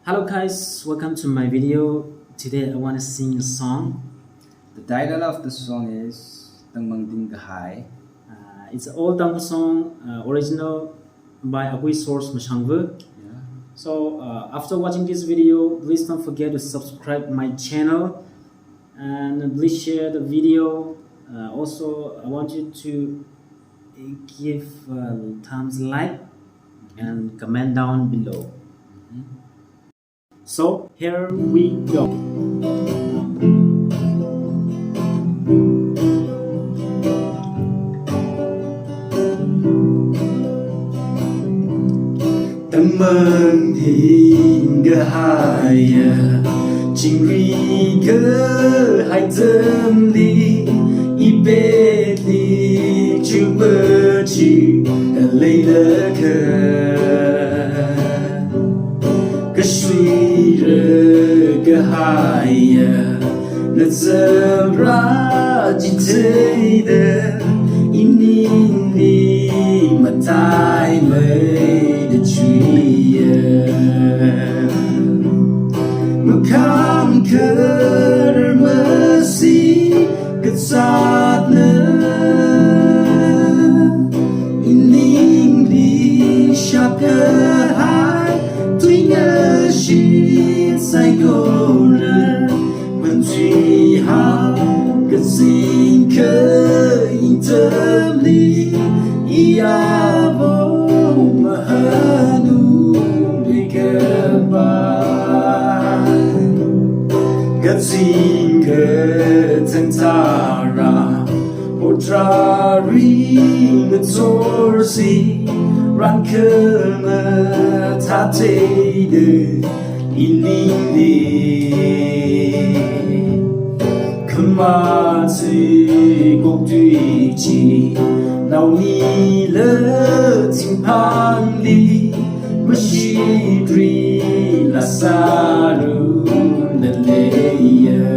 Hello guys, welcome to my video. Today I want to sing a song. The title of the song is Tangmangting kahai. It's an old Tangkhul song, original by Agui Source Mashangvu. Yeah. So after watching this video, please don't forget to subscribe my channel and please share the video. Also, I want you to give thumbs like and comment down below. So here we go. Tangmangting kahaiya, chingri kahai tamli, ibeti chubachi dalay Kashwira kahaiya, nazara jitayda, inini matai may the tree. Makam kermasi katsatna, ining di shakahai, tuinga shi saigona, mentri ha katsin ke tamli, iavo mahanu dikaban, katsin ke tantara, otrari natorsi, rankana tatede inindi. Kamati gokduichi, nao ni le timpangli, mashidri lasaru naleya.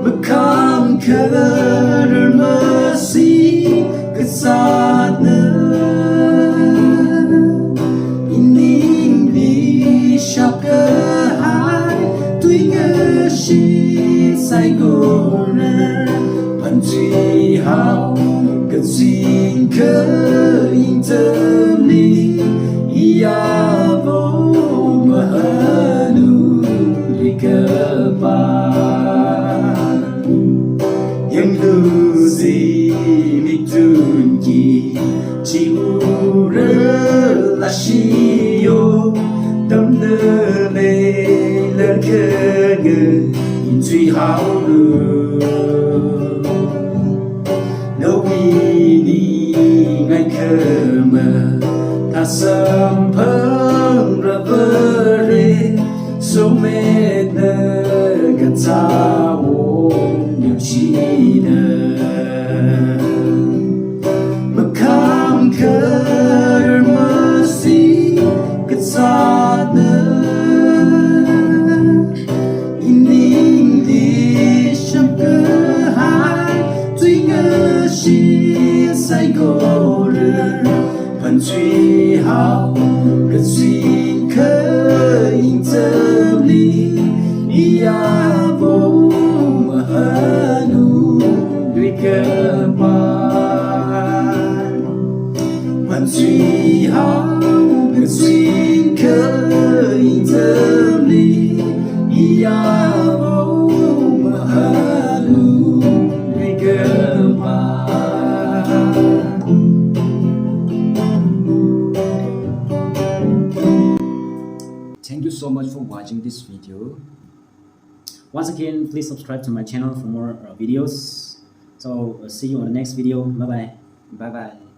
Makam kermasi kasadna, ining di shakahai, tuinga shi saigona, pantri hao katsin ke tamli, iavo mahanu dikaban. Yang luzi mitunki, chiura lashiyo, damne le kege, intui haulu. No wini ngai kerma, tasampang rabere, so medna gatawo nyuchina. Makam kermasi katsatna, ining di shakahai, tuinga shi saigona, pantri hao katsin ke tamli, iavo mahanu dikaban. Pantri hao katsin ke tamli, iavo mahanu dikaban. Thank you so much for watching this video. Once again, please subscribe to my channel for more videos. So see you on the next video. Bye bye. Bye bye.